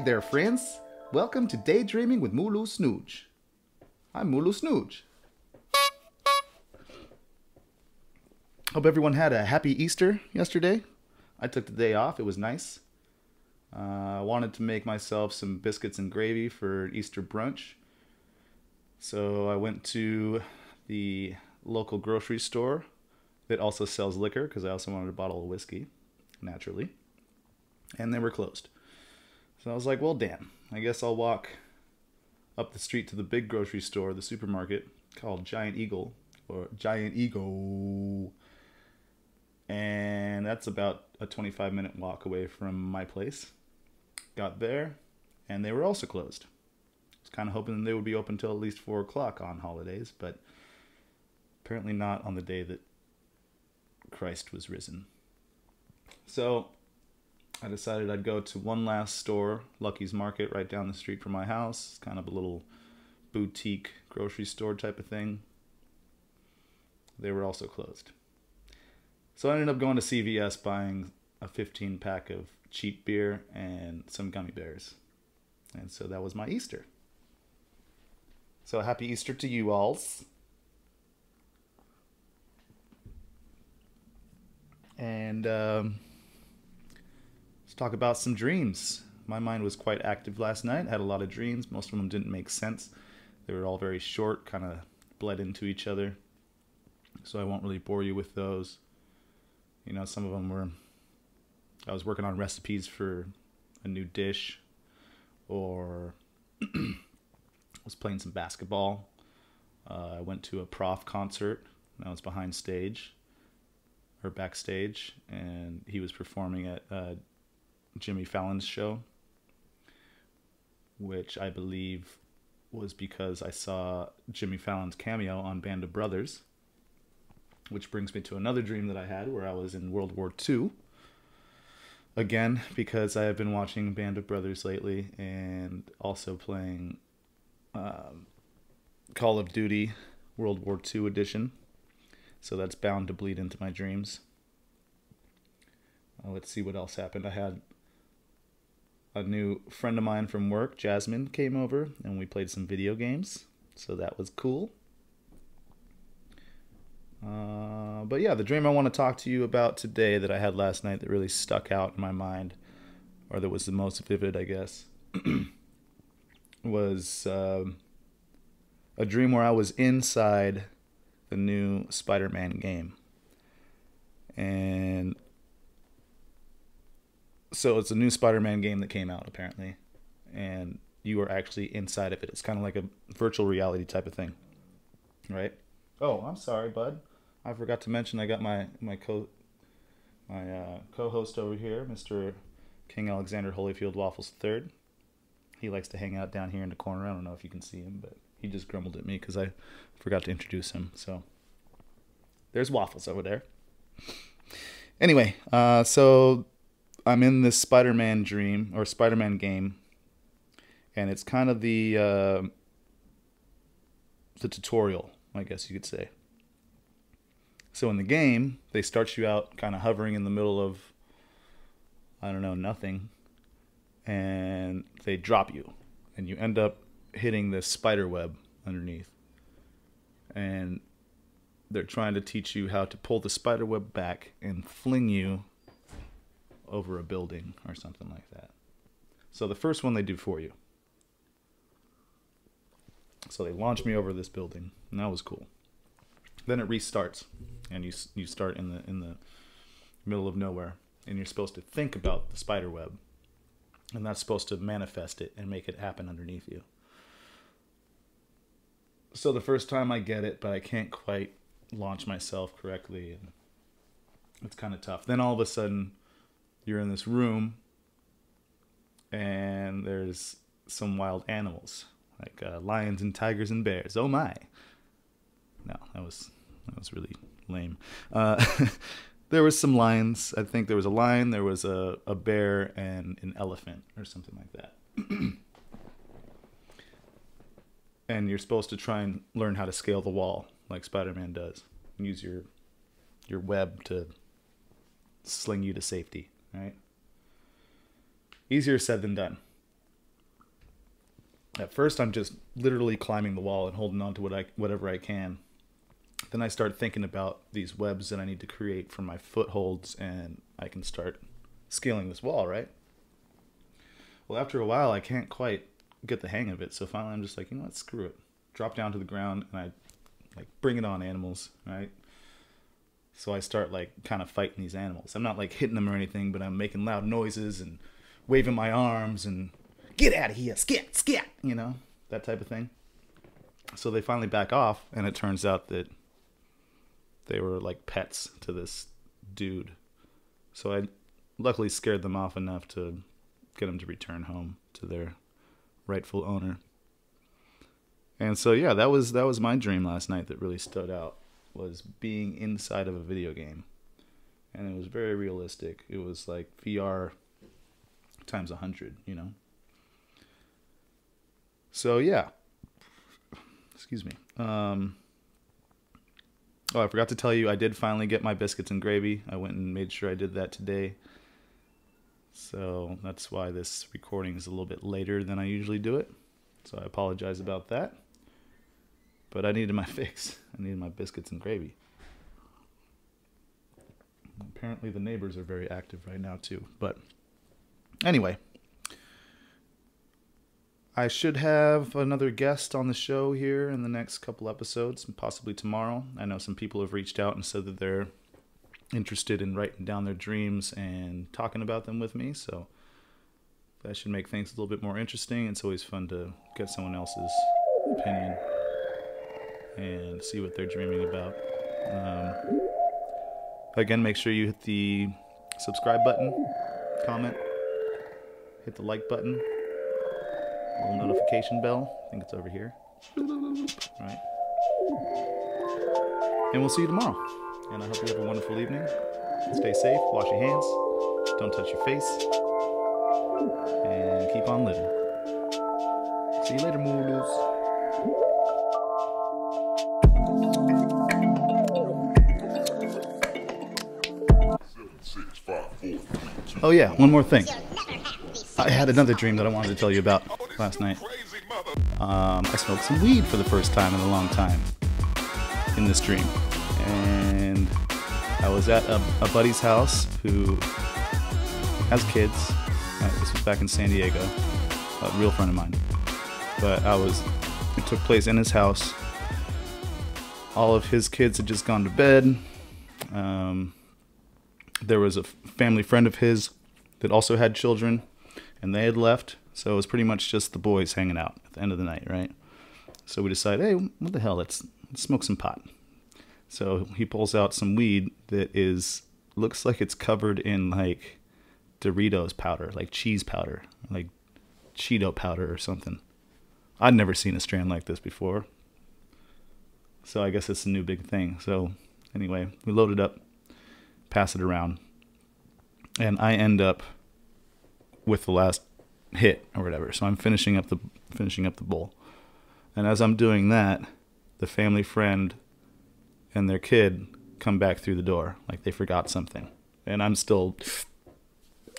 there, friends. Welcome to Daydreaming with Mulu Snuge. I'm Mulu Snuge. Hope everyone had a happy Easter yesterday. I took the day off. It was nice. I wanted to make myself some biscuits and gravy for Easter brunch. So I went to the local grocery store that also sells liquor, because I also wanted a bottle of whiskey, naturally. And they were closed. So I was like, well, damn. I guess I'll walk up the street to the big grocery store, the supermarket, called Giant Eagle, or Giant Eagle. And that's about a 25-minute walk away from my place. Got there, and they were also closed. I was kind of hoping they would be open till at least 4 o'clock on holidays, but apparently not on the day that Christ was risen. So I decided I'd go to one last store, Lucky's Market, right down the street from my house. It's kind of a little boutique grocery store type of thing. They were also closed. So I ended up going to CVS, buying a 15-pack of cheap beer and some gummy bears. And so that was my Easter. So happy Easter to you alls. And let's talk about some dreams. My mind was quite active last night. I had a lot of dreams. Most of them didn't make sense. They were all very short, kind of bled into each other. So I won't really bore you with those. You know, some of them were, I was working on recipes for a new dish, or I was playing some basketball. I went to a prof concert, and I was backstage, and he was performing at Jimmy Fallon's show, which I believe was because I saw Jimmy Fallon's cameo on Band of Brothers. Which brings me to another dream that I had where I was in World War II. Again, because I have been watching Band of Brothers lately and also playing Call of Duty World War II edition. So that's bound to bleed into my dreams. Let's see what else happened. I had a new friend of mine from work, Jasmine, came over and we played some video games. So that was cool. But yeah, the dream I want to talk to you about today that I had last night that really stuck out in my mind, or that was the most vivid, I guess, was a dream where I was inside the new Spiderman game. And so it's a new Spider-Man game that came out, apparently, and you are actually inside of it. It's kind of like a virtual reality type of thing, right? Oh, I'm sorry, bud. I forgot to mention I got my co-host over here, Mr. King Alexander Holyfield Waffles III. He likes to hang out down here in the corner. I don't know if you can see him, but he just grumbled at me because I forgot to introduce him. So there's Waffles over there. Anyway, so I'm in this Spider-Man dream, or Spider-Man game, and it's kind of the tutorial, I guess you could say. So in the game, they start you out kind of hovering in the middle of, I don't know, nothing, and they drop you, and you end up hitting this spider web underneath, and they're trying to teach you how to pull the spider web back and fling you over a building or something like that. So the first one they do for you. So they launch me over this building, and that was cool. Then it restarts, and you start in the middle of nowhere, and you're supposed to think about the spider web, and that's supposed to manifest it and make it happen underneath you. So the first time I get it, but I can't quite launch myself correctly, and it's kind of tough. Then all of a sudden, you're in this room, and there's some wild animals, like lions and tigers and bears. Oh my! No, that was really lame. There was some lions. I think there was a lion, there was a bear, and an elephant or something like that. And you're supposed to try and learn how to scale the wall like Spider-Man does. Use your web to sling you to safety, right? Easier said than done. At first, I'm just literally climbing the wall and holding on to whatever I can. Then I start thinking about these webs that I need to create for my footholds, and I can start scaling this wall, right? Well, after a while, I can't quite get the hang of it. So finally, I'm just like, you know what, screw it. Drop down to the ground, and I like bring it on, animals, right? So I start like kind of fighting these animals. I'm not like hitting them or anything, but I'm making loud noises and waving my arms and get out of here, scat, scat, you know, that type of thing. So they finally back off, and it turns out that they were like pets to this dude. So I luckily scared them off enough to get them to return home to their rightful owner. And so yeah, that was my dream last night that really stood out, was being inside of a video game. And it was very realistic. It was like VR times 100, you know. So yeah. Excuse me. Oh, I forgot to tell you, I did finally get my biscuits and gravy. I went and made sure I did that today. So that's why this recording is a little bit later than I usually do it. So I apologize about that. But I needed my fix. I needed my biscuits and gravy. Apparently the neighbors are very active right now too. But anyway, I should have another guest on the show here in the next couple episodes, possibly tomorrow. I know some people have reached out and said that they're interested in writing down their dreams and talking about them with me, so that should make things a little bit more interesting. It's always fun to get someone else's opinion and see what they're dreaming about. Again, make sure you hit the subscribe button, comment, hit the like button, little notification bell. I think it's over here. Right. And we'll see you tomorrow. And I hope you have a wonderful evening. Stay safe, wash your hands, don't touch your face, and keep on living. See you later, Mulus. Oh yeah, one more thing. I had another dream that I wanted to tell you about last night. I smoked some weed for the first time in a long time in this dream. And I was at a buddy's house who has kids. This was back in San Diego, a real friend of mine. But it took place in his house. All of his kids had just gone to bed. There was a family friend of his that also had children, and they had left. So it was pretty much just the boys hanging out at the end of the night, right? So we decided, hey, what the hell, let's smoke some pot. So he pulls out some weed that looks like it's covered in like Doritos powder, like cheese powder, like Cheeto powder or something. I'd never seen a strand like this before. So I guess it's a new big thing. So anyway, we load it up, pass it around, and I end up with the last hit or whatever. So I'm finishing up the bowl. And as I'm doing that, the family friend and their kid come back through the door like they forgot something. And I'm still,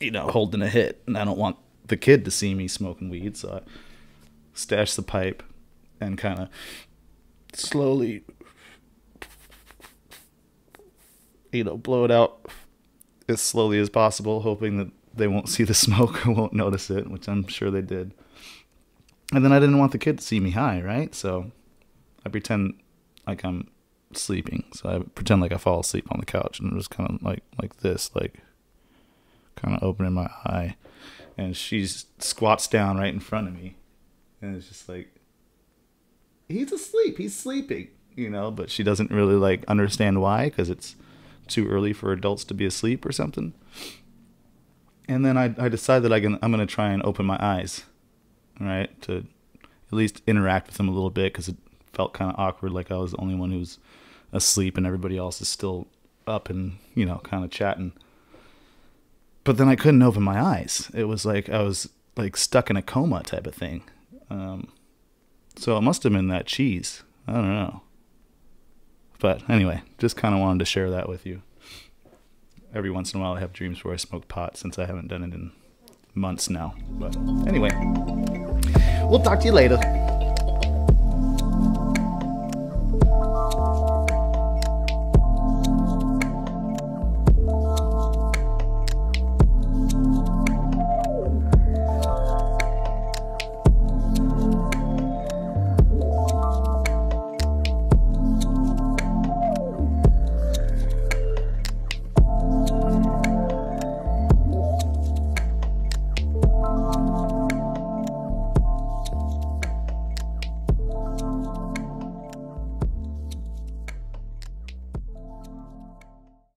holding a hit, and I don't want the kid to see me smoking weed, so I stash the pipe and kind of slowly, blow it out as slowly as possible, hoping that they won't see the smoke or won't notice it, which I'm sure they did. And then I didn't want the kid to see me high, right? So I pretend like I'm sleeping. So I pretend like I fall asleep on the couch, and I'm just kind of like this, like kind of opening my eye. And she squats down right in front of me. And it's just like, he's asleep. He's sleeping, but she doesn't really like understand why, because it's too early for adults to be asleep or something. And then I decide that I'm going to try and open my eyes, right, to at least interact with them a little bit, because it felt kind of awkward, like I was the only one who was asleep and everybody else is still up and, kind of chatting. But then I couldn't open my eyes. It was like I was like stuck in a coma type of thing. So it must have been that cheese. I don't know. But anyway, just kind of wanted to share that with you. Every once in a while I have dreams where I smoke pot, since I haven't done it in months now. But anyway, We'll talk to you later.